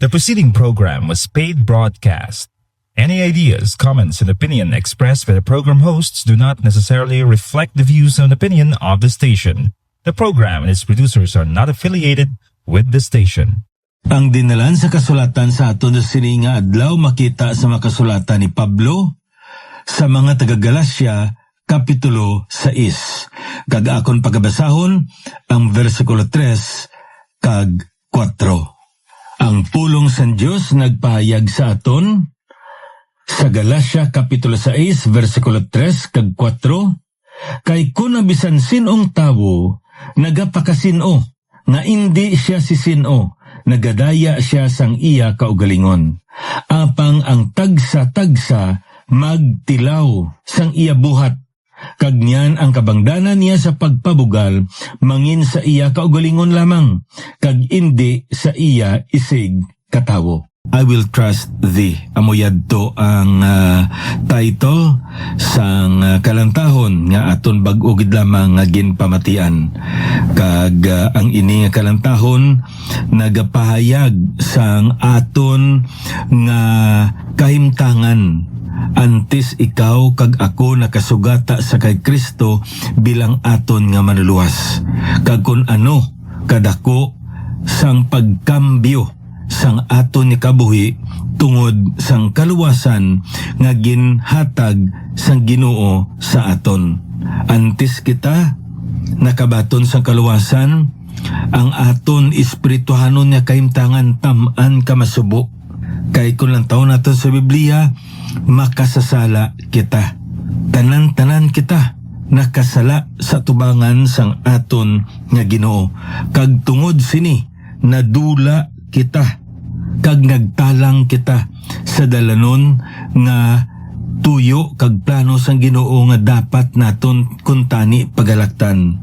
The preceding program was paid broadcast. Any ideas, comments, and opinion expressed by the program hosts do not necessarily reflect the views and opinion of the station. The program and its producers are not affiliated with the station. Ang dinalan sa kasulatan sa aton sini nga adlaw makita sa mga kasulatan ni Pablo sa mga taga-Galacia kapitulo 6. Kag akon pagabasahon ang versikulo 3 kag 4. Ang pulong sa Dios nagpahayag sa aton sa Galacia kapitulo 6 versikulo 3 kag 4, kay kun bisan sinong tawo nagapakasino nga hindi siya si sino, nagadaya siya sang iya kaugalingon. Apang ang tagsa-tagsa magtilaw sang iya buhat, kag niyan ang kabangdanan niya sa pagpabugal mangin sa iya kaugalingon lamang, kag hindi sa iya isig katawo. I will trust thee. Amoyad to ang title sang kalantahon nga aton bag-ugid lamang nga ginpamatian. Kag ang ini nga kalantahon nagapahayag sang aton nga kahimtangan antes ikaw kag ako nakasugata sa kay Kristo bilang aton nga manuluwas. Kag kun ano kadako sang pagkambyo sang aton ni kabuhi tungod sang kaluwasan nga ginhatag sang Ginoo sa aton. Antes kita nakabaton sang kaluwasan, ang aton espirituhanon nga kahimtangan tam-an ka masubo. Kay kung lang taon naton sa Biblia, makasasala kita. Tanan-tanan kita nakasala sa tubangan sang aton nga Ginoo. Kag tungod sini nadula kita, kag nagtalang kita sa dalanon nga tuyo kag plano sang Ginoo nga dapat naton kuntani pagalaktan.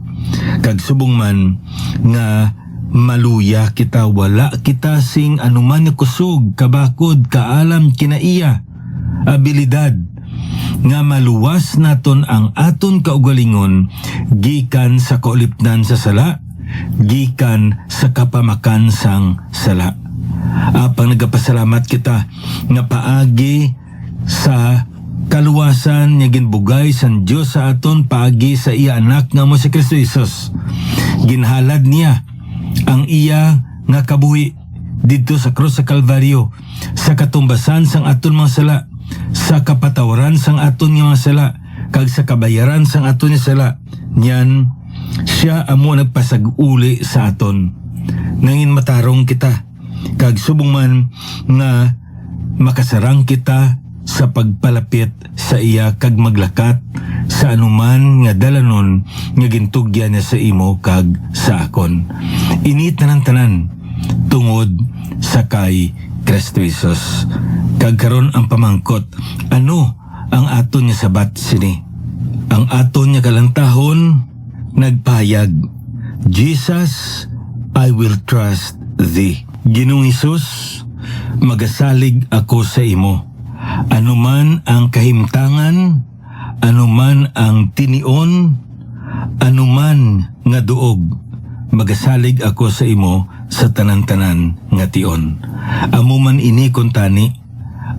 Kag subong man nga maluya kita, wala kita sing anuman nga kusog, kabakod, kaalam kinaiya, abilidad nga maluwas naton ang aton kaugalingon gikan sa kaulipnan sa sala, gikan sa kapamakan sang sala. Apang nagapasalamat kita nga paagi sa kaluwasan nga ginbugay san Dios sa aton, paagi sa iya anak nga mo si Kristo Jesus. Ginhalad niya ang iya nga kabuhi didto sa krus sa Kalbaryo, sa katumbasan sang aton mga sala, sa kapatawaran sang aton nga mga sala, kag sa kabayaran sang aton nga sala. Nyan siya amo nagpasag-uli sa aton. Nangin matarong kita, kag subong man nga makasarang kita sa pagpalapit sa iya kag maglakat sa anuman nga dalanon nga gintugyan niya sa imo kag sa akon. Ini tanan-tanan tungod sa kay Kristo Jesus. Kag karon ang pamangkot, ano ang aton nga sabat sini? Ang aton nga kalantahon nagpahayag, Jesus, I will trust thee. Ginoong Hesus, magasalig ako sa imo. Anuman ang kahimtangan, anuman ang tinion, anuman nga duog, magasalig ako sa imo sa tanan-tanan nga tion. Amuman ini kuntani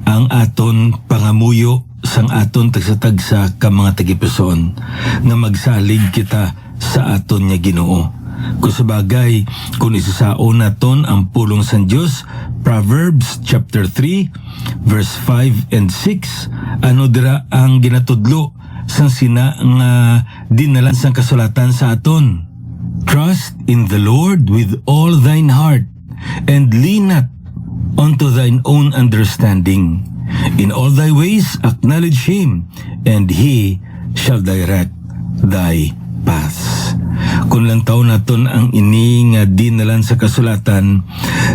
ang aton pangamuyo sang aton tagsa-tagsa ka mga tagipuson nga magsalig kita sa aton nga Ginoo. Kusabagay kung isasaon naton ang pulong sa Dios, Proverbs chapter 3 verse 5 and 6, ano dira ang ginatudlo sang sina nga dinalan sang kasulatan sa aton. Trust in the Lord with all thine heart, and lean not unto thine own understanding. In all thy ways acknowledge him, and he shall direct thy paths. Kung lang taon naton ang ini nga dinalan sa kasulatan,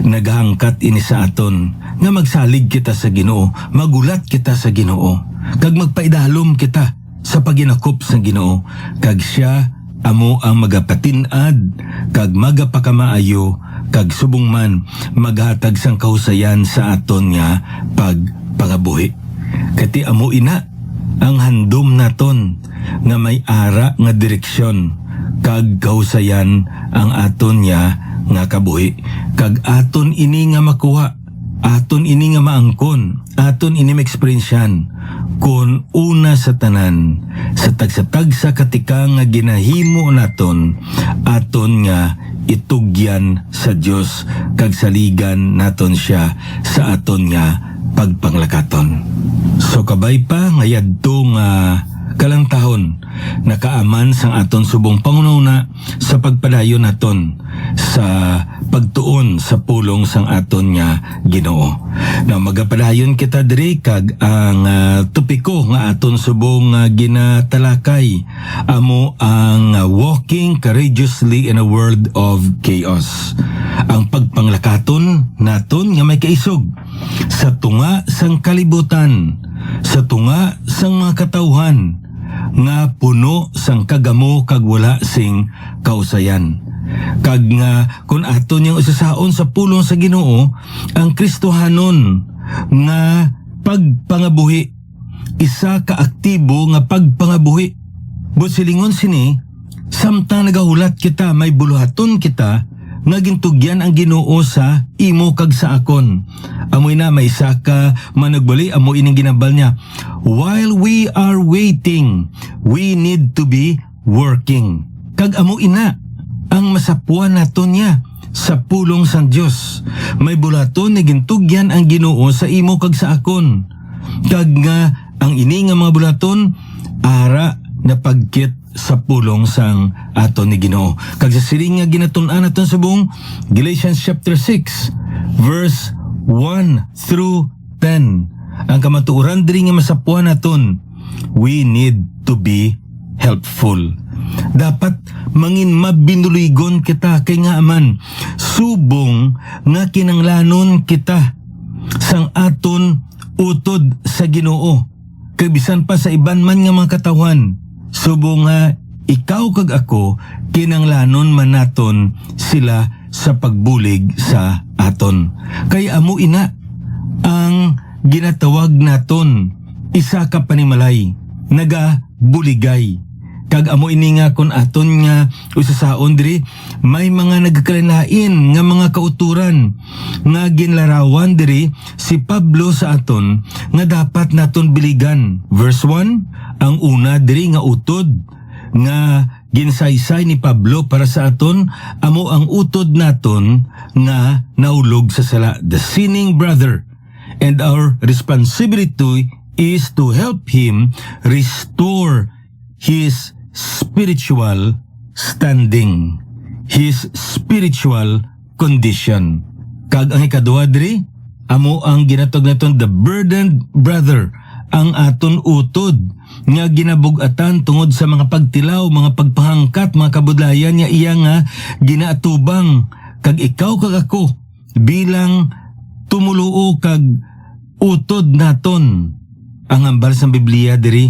naghangkat ini sa aton nga magsalig kita sa Ginoo, magulat kita sa Ginoo, kag magpaidalom kita sa paginakop sa Ginoo, kag siya amo ang magapatinad kag magapakamaayo, kag subong man maghatag sang kahusayan sa aton nga pagpangabuhi. Kati amo ina ang handom naton nga may ara nga direksyon kag kahusayan ang aton nga kabuhi, kag aton ini nga makuha aton ini nga maangkon, aton ini maeksperiensyan kun una sa tanan sa tagsa katika nga ginahimo naton aton nga itugyan sa Dios kag saligan naton siya sa aton nga pagpanglakaton. So kabay pa nga yadto nga kalang tahon nakaaman sang aton subong pangununa sa pagpadayon naton sa pagtuon sa pulong sang aton nga Ginoo. Na magapadayon kita diri kag ang topiko nga aton subong ginatalakay amo ang walking courageously in a world of chaos. Ang pagpanglakaton naton nga may kaisog sa tunga sang kalibutan, sa tunga sang mga katawhan nga puno sang kagamo kag wala sing kausayan. Kag nga kun aton yang usasaon sa pulong sa Ginoo ang Kristohanon nga pagpangabuhi, isa ka aktibo nga pagpangabuhi. Busilingon sini samtang nagahulat kita may buluhaton kita nga gintugyan ang Ginoo sa imo kag sa akon. Amoy na may saka managbali amo ining ginabal niya. While we are waiting, we need to be working. Kag amo ina ang masapuan naton niya sa pulong sang Dios. May bulaton ni gintugyan ang Ginoo sa imo kag sa akon. Kag nga ang ini nga mga bulaton ara na pagkit sa pulong sang aton ni Ginoo. Kag sa siling nga ginatun-an naton sa buong Galatians chapter 6 verse 1 through 10. Ang kamatuoran diri nga masapuan naton, we need to be helpful. Dapat mangin mabinuligon kita kay nga aman subong nga kinanglanon kita sang aton utod sa Ginoo. Kay bisan pa sa iban man nga mga katawhan, subong nga ikaw kag ako kinanglanon man naton sila sa pagbulig sa aton. Kay amo ina ang ginatawag naton isa ka panimalay, nagabuligay. Kag amo ini nga kun aton nga usasaon diri may mga nagkalain nga mga kauturan nga ginlarawan diri si Pablo sa aton nga dapat naton biligan. Verse 1, ang una diri nga utod nga ginsaysay ni Pablo para sa aton amo ang utod naton nga naulog sa sala, the sinning brother, and our responsibility is to help him restore his spiritual standing, his spiritual condition. Kag ang ikaduha diri amo ang ginatog naton the burdened brother, ang aton utod nga ginabug-atan tungod sa mga pagtilaw, mga pagpahangkat, mga kabudlayan niya iya nga ginaatubang. Kag ikaw kag ako bilang tumuluo kag utod naton, ang hambal sa Biblia diri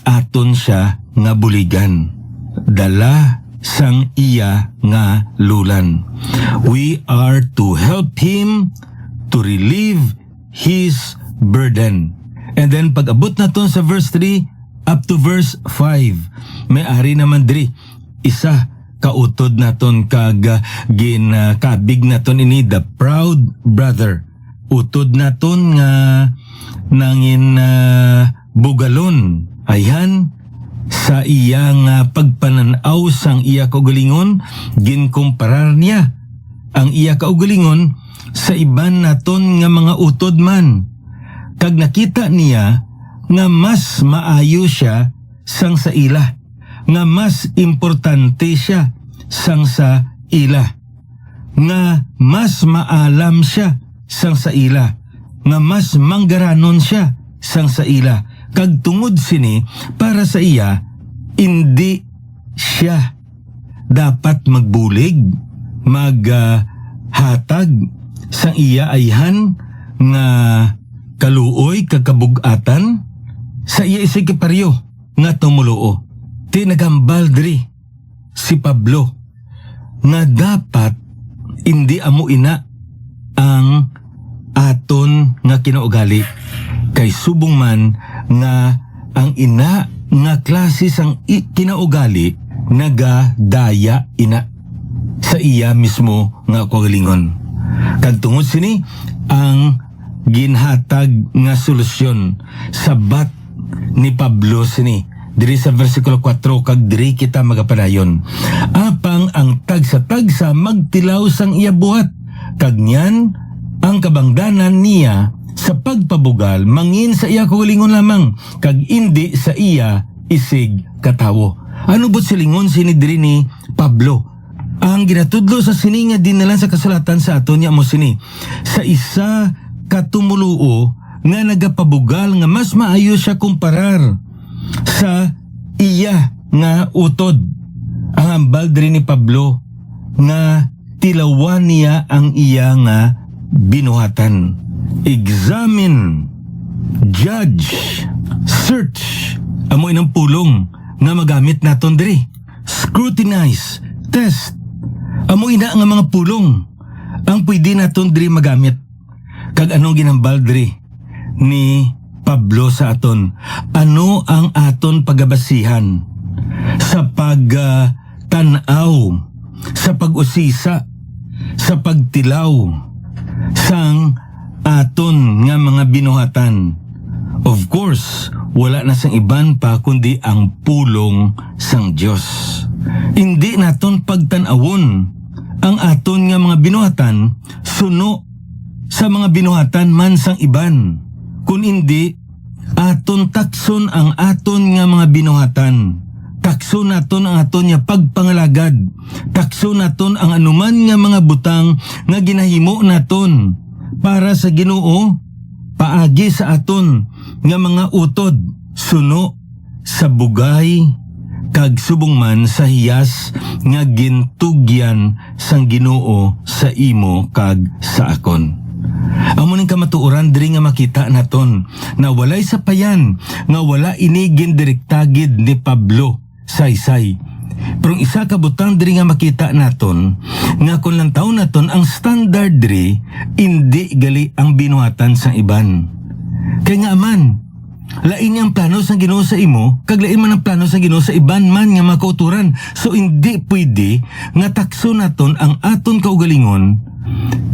aton siya nga buligan, dala sang iya nga lulan. We are to help him to relieve his burden. And then pag abot naton sa verse 3 up to verse 5, may ari naman diri isa kautod naton kag ginakabig naton ini the proud brother. Utod naton nga nangin bugalon ayan sa iya nga pagpananaw sang iya kaugalingon, ginkumparar niya ang iya kaugalingon sa iban naton nga mga utod man. Kag nakita niya nga mas maayo siya sang sa ila, nga mas importante siya sang sa ila, nga mas maalam siya sang sa ila, nga mas manggaranon siya sang sa ila. Kag tungod sini para sa iya hindi siya dapat magbulig, maghatag sang iya ayhan nga kaluoy kagkabugatan sa iya isikiparyo nga tumuluo. Tinagambal diri si Pablo nga dapat hindi amo ina ang aton nga kinaugali, kay subong man nga ang ina nga klase sang kinaugali nagadaya ina sa iya mismo nga kaugalingon. Kag tungod sini ang ginhatag nga solusyon sabat ni Pablo sini diri sa versikulo 4 kag diri kita magapadayon. Apang ang tagsa-tagsa magtilaw sang iya buhat kag nyan ang kabangdanan niya sa pagpabugal mangin sa iya kaugalingon lamang kag indi sa iya isig katawo. Ano bot silingon sini diri ni Pablo? Ang ginatudlo sa sini nga dinalan sa kasulatan sa aton niya mo sini sa isa katumuluo nga nagapabugal nga mas maayo siya kumparar sa iya nga utod. Ang hambal diri ni Pablo nga tilawan niya ang iya nga binuhatan. Examine, judge, search amo inang pulong nga magamit naton diri. Scrutinize, test amo ina nga mga pulong ang pwede naton diri magamit. Kag anong ginambal diri ni Pablo sa aton? Ano ang aton pagabasihan sa pagtanaw, sa pag-usisa, sa pagtilaw sang aton nga mga binuhatan? Of course, wala na sang iban pa kundi ang pulong sang Dios. Hindi naton pagtan-awon ang aton nga mga binuhatan suno sa mga binuhatan man sang iban. Kun hindi, aton takson ang aton nga mga binuhatan. Takson naton ang aton nga pagpangalagad. Takson naton ang anuman nga mga butang nga ginahimo naton para sa Ginoo paagi sa aton nga mga utod suno sa bugay kag subong man sa hiyas nga gintugyan sang Ginoo sa imo kag sa akon. Amo ning kamatuoran diri nga makita naton na walay sapayan nga wala ini gindirektagid ni Pablo saysay. Pero isa ka butang diri nga makita naton nga kun lantaw naton ang standard diri indi gali ang binuhatan sa iban. Kaya nga man, lain ang plano sa Ginoo sa imo kag lain man ang plano sa Ginoo sa iban man nga makauturan. So hindi pwede nga takso naton ang aton kaugalingon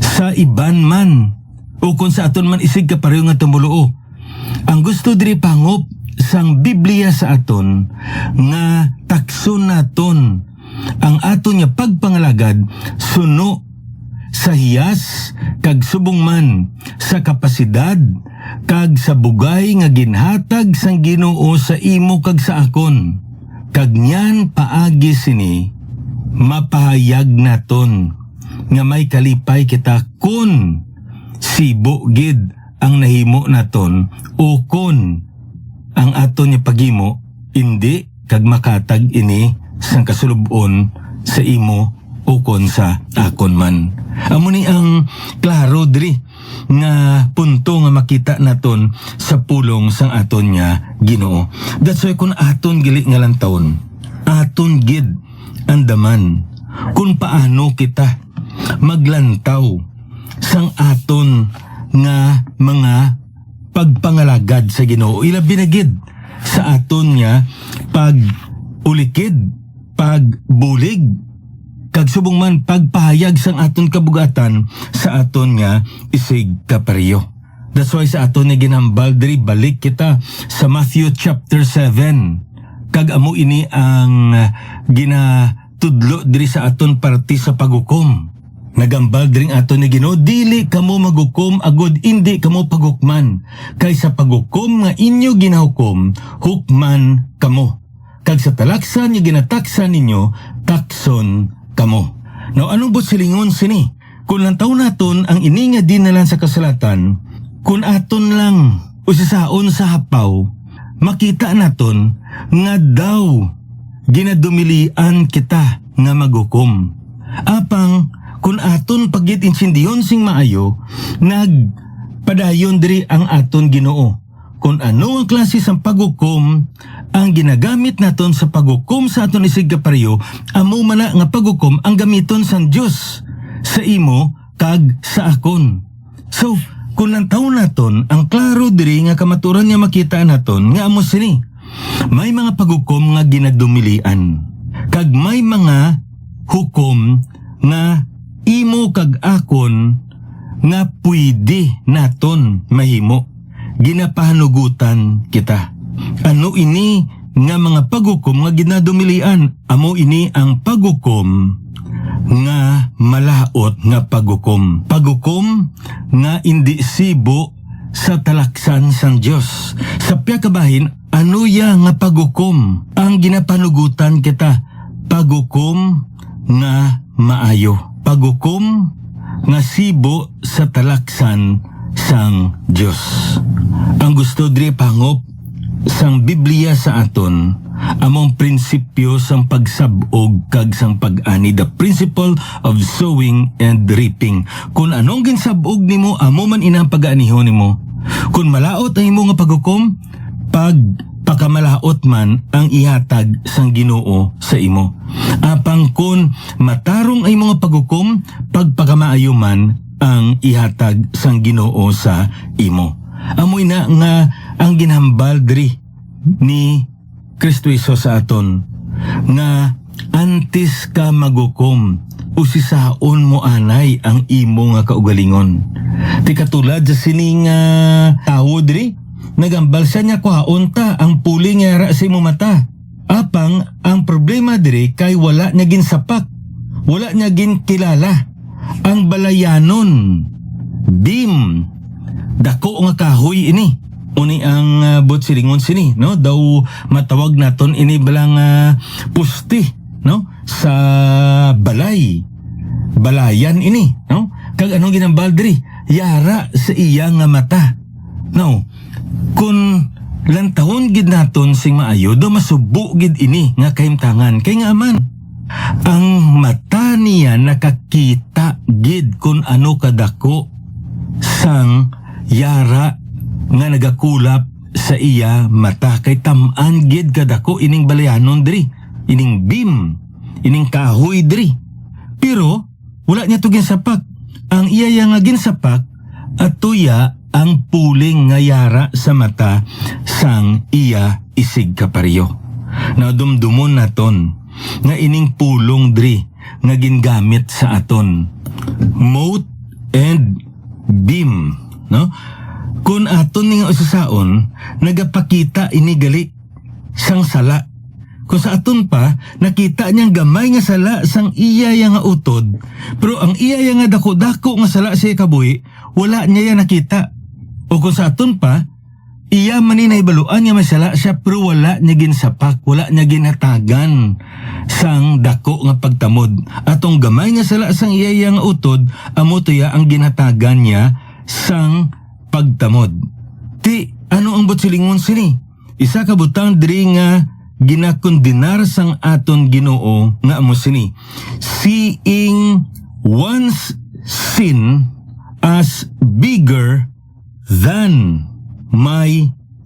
sa iban man o kung sa aton man isig kapareho nga tumuluo. Ang gusto diri pangop sang Biblia sa aton nga takso naton ang aton nga pagpangalagad suno sa hiyas kag subong man sa kapasidad kag sa bugay nga ginhatag sang Ginoo sa imo kag sa akon. Kag nyan paagi sini mapahayag naton nga may kalipay kita kun sibo gid ang nahimo naton o kun ang aton nga paghimo indi kag makatag ini sang kasulubon sa imo o kon sa akon man. Amo ni ang klaro diri nga punto nga makita naton sa pulong sang aton nga Ginoo. That's why kun aton gili nga lantawon, aton gid andaman kung paano kita maglantaw sang aton nga mga pagpangalagad sa Ginoo. Ilabi na gid sa aton nga pag-ulikid, pagbulig, kag subong man pagpahayag sang aton kabugatan sa aton nga isig kapareho. That's why sa aton nga ginambal diri balik kita sa Matthew chapter 7. Kag amo ini ang ginatudlo diri sa aton parti sa paghukom. Nagambal diri aton ni Ginoo, dili kamo maghukom agud indi kamo paghukman. Kay sa paghukom nga inyo ginahukom, hukman kamo. Kag sa talaksan nga ginataksan ninyo, takson kamo. Now anong bot silingon sini? Kung lantaw naton ang ini nga dinalan sa kasulatan, kung aton lang usisaon sa hapaw, makita naton nga daw ginadumilian kita nga maghukom. Apang kung aton pagit insindihon sing maayo, nagpadayon diri ang aton Ginoo. Kung ano ang klase sang paghukom ang ginagamit naton sa paghukom sa aton isig kapareho, amo man nga paghukom ang gamiton sang Dios sa imo kag sa akon. So, kung lantaw naton ang klaro diri nga kamaturan nga makita naton nga amo sini. May mga paghukom nga ginadumilian. Kag may mga hukom nga imo kag akon nga pwede naton mahimo. Ginapahanugutan kita. Ano ini nga mga paghukom nga ginadumilian? Amo ini ang paghukom nga malaot nga paghukom. Paghukom nga indi sibo sa talaksan sang Dios. Sa piya kabahin, ano ya nga paghukom ang ginapanugutan kita? Paghukom nga maayo. Paghukom nga sibo sa talaksan sang Dios. Ang gusto diri pangop sang Biblia sa aton among prinsipyo sang pagsabog kag sang pag-ani, the principle of sowing and reaping. Kung anong ginsabog nimo, amo man inang pag-anihon nimo. Kung malaot ang imo nga paghukom, pagpakamalaot man ang ihatag sang Ginoo sa imo. Apang kun matarong ay mga paghukom, pagpakamaayo man ang ihatag sang Ginoo sa imo. Amoy na nga ang ginhambal diri ni Kristo Hesus sa aton nga antes ka maghukom, usisaon mo anay ang imo nga kaugalingon. Ti katulad sa sining tawo diri, nagambal siya niya kuhaon ta ang puli nga ra sa imo mata. Apang ang problema diri kay wala niya ginsapak, wala niya ginkilala ang balayanon, dim, dako nga kahoy ini. Uni ang silingon sini, no? Daw matawag naton ini balang pusti, no? Sa balay. Balayan ini, no? Kag anong ginambal diri? Yara sa iya nga mata. No? Kun lantahon gid naton sing maayo, do masubo gid ini nga kahimtangan. Kay nga aman, ang mata niya nakakita gid kun ano kadako sang yara nga nagakulap sa iya mata. Kay tam-an gid kadako ining balayanon diri, ining bim, ining kahoy diri. Pero wala niya to ginsapak. Ang iya nga ginsapak at tuya ang puling nga yara sa mata sang iya isig kaparyo. Na dumdumon naton nga ining pulong diri nga gingamit sa aton, mote and beam, no? Kung aton ning usasaon, nagapakita ini gali sang sala. Kung sa aton pa, nakita niyang gamay nga sala sang iya nga utod. Pero ang iya nga dako-dako nga sala siya kabuhi, wala niya nakita. O kung sa aton pa, iya maninay baluan nga masala siya pero wala niya ginsapak, wala niya ginhatagan sang dako nga pagtamod. Atong gamay nga sala sang iya nga utod, amo tuya ang ginhatagan niya sang pagtamod. Ti, ano ang botsilingon sini? Isa ka butang diri nga ginakondinar sang aton Ginoo nga amo sini. Seeing one's sin as bigger than my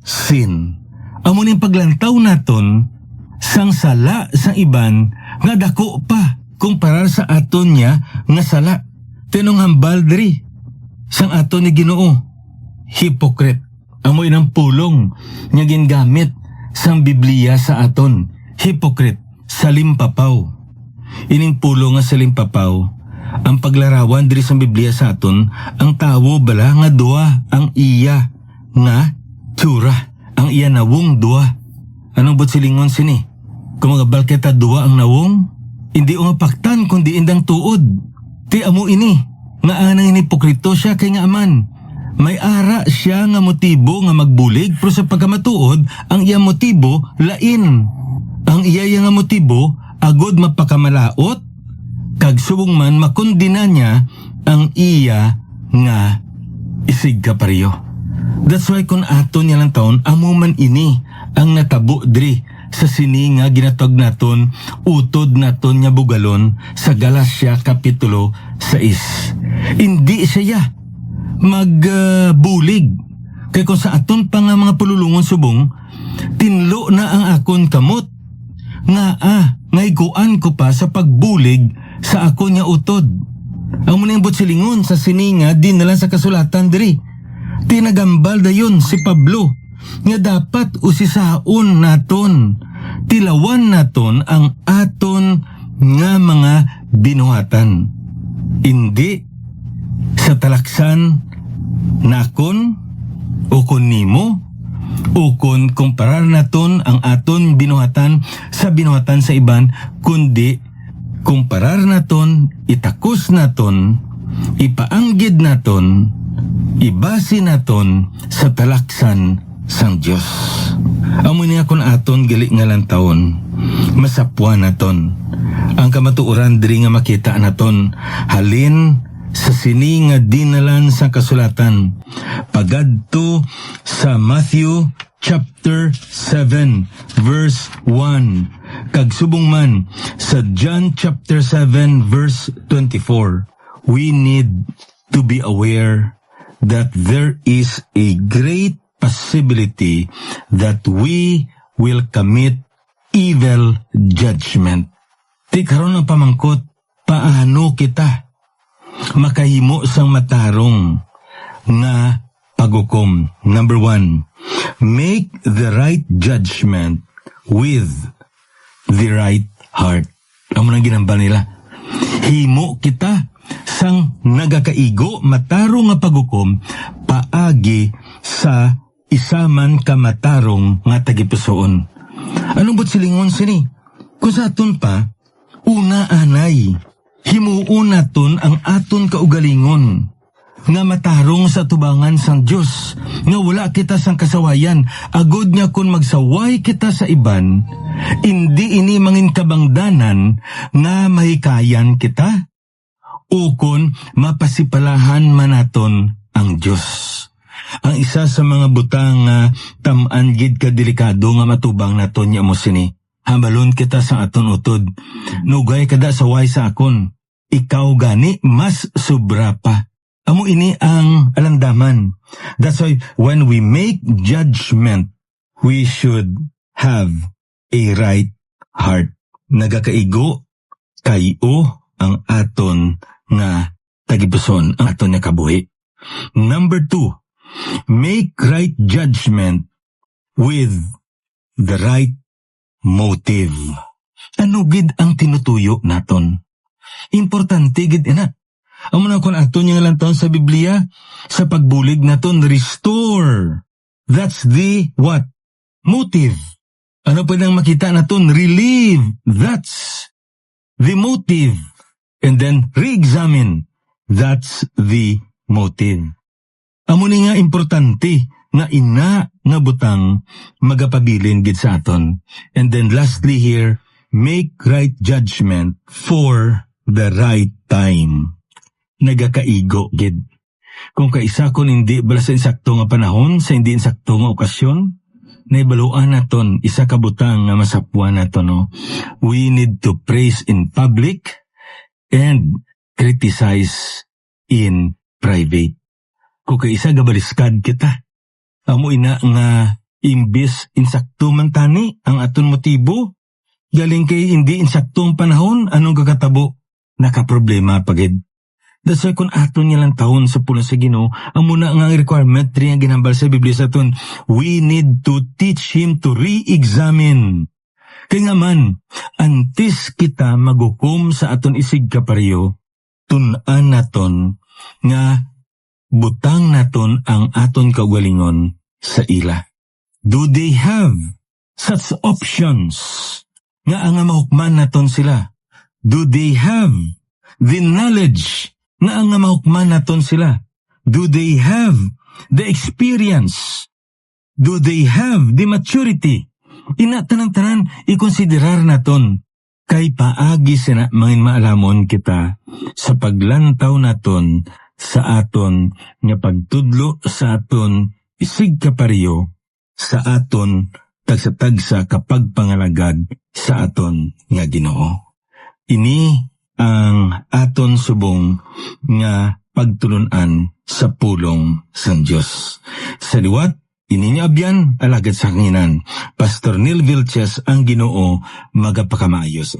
sin. Amo ning paglantaw naton sang sala sa iban nga dako pa kumpara sa aton niya nga sala. Tinong hambal diri sang aton ni Ginoo. Hypocrite. Amoy ng pulong nga gingamit sang Biblia sa aton. Hypocrite. Salimpapaw. Ining pulong nga salimpapaw, ang paglarawan diri sa Biblia sa aton, ang tawo bala nga dua ang iya nga tsura. Ang iya nawong dua. Anong silingon sini? Kung magabal kita dua ang nawong, hindi o nga paktan kundi indang tuod. Ti amo ini, nga anang hinipokrito siya kay nga aman. May ara siya nga motibo nga magbulig, pero sa pagkamatuod, ang iya motibo lain. Ang iya nga motibo agod mapakamalaot, kag subong man makondina niya ang iya nga isig kaparyo. That's why kung ato niya lang taon, amo man ini ang natabo diri sa sini nga ginatog naton, utod naton nga bugalon sa Galacia Kapitulo 6. Hindi siya magbulig. Kaya kung sa aton pa nga mga pululungon subong, tinlo na ang akon kamot. Ngaiguan ko pa sa pagbulig sa akon nga utod. Ang munang botsilingon sa sininga din nalang sa kasulatan diri. Tinagambal dayon si Pablo nga dapat usisaon naton, tilawan naton ang aton nga mga binuhatan. Hindi sa talaksan nakon ukon nimo ukon kumparar naton ang aton binuhatan sa binuhatan sa iban, kundi kumparar naton, itakos naton, ipaanggid naton, ibasi naton sa talaksan sang Dios. Amo niya kun aton gali nga lantawon, masapwa naton ang kamatuoran diri nga makita naton halin sa sini nga dinalan sa kasulatan pagadto sa Matthew chapter 7 verse 1 kag subong man sa John chapter 7 verse 24. We need to be aware that there is a great possibility that we will commit evil judgment. Di karon ang pamangkot, paano kita makahimo sang matarong nga pagukom? Number 1, make the right judgment with the right heart. Amo nang ginambal nila. Himo kita sang nagakaigo matarong nga pagukom paagi sa isaman ka matarong nga tagipusoon. Anong ba't silingon sini? Kung sa aton pa, una anay, himuon naton ang aton kaugalingon nga matarong sa tubangan sang Dios, nga wala kita sang kasawayan, agod nga kun magsaway kita sa iban, hindi ini mangin kabangdanan nga mahikayan kita, ukon mapasipalahan manaton ang Dios. Ang isa sa mga butang nga tamaan gid ka delikado nga matubang naton nya mo sini. Hambalon kita sa aton utod. Nugay kada saway sa akon. Ikaw gani mas sobra pa. Amo ini ang alandaman. That's why when we make judgment, we should have a right heart. Nagakaigo kayo ang aton nga tagipuson, ang aton nga kabuhi. Number 2, make right judgment with the right motive. Ano gid ang tinutuyo naton? Importante gid ina. Amo na kun aton nga lantaon sa Biblia, sa pagbulig naton, restore. That's the what? Motive. Ano pa nang makita naton? Relieve. That's the motive. And then re-examine. That's the motive. Amo ni nga importante nga ina nga butang magapabilin gid sa aton. And then lastly here, make right judgment for the right time. Nagakaigo gid. Kung kaisa kon hindi bala sa insakto nga panahon, sa hindi insakto nga okasyon, naibaluan naton isa ka butang nga masapwa naton, no? We need to praise in public and criticize in private. Kung kaisa gabaliskad kita, amo ina nga imbis insakto man tani ang aton motibo, galing kay hindi insaktong panahon, anong kakatabo? Nakaproblema pagid. That's why kung aton niya lang taon sa pula sa Ginoo, ang muna nga requirement rin ang ginambal sa Biblia sa aton, we need to teach him to re-examine. Kaya nga man, antes kita magukom sa aton isig kaparyo, tunan naton nga butang naton ang aton kaugalingon sa ila. Do they have such options nga ang mahukman naton sila? Do they have the knowledge nga ang mahukman naton sila? Do they have the experience? Do they have the maturity? Ina tanan-tanan ikonsiderar naton kay paagi sina mangin maalamon kita sa paglantaw naton sa aton nga pagtudlo sa aton isig kaparyo, sa aton tagsa-tagsa kapag pangalagad sa aton nga Ginoo. Ini ang aton subong nga pagtulunan sa pulong sang Dios. Sa liwat, ini niya abyan alagad sa kanginan. Pastor Neil Vilches ang Ginoo magapakamaayos.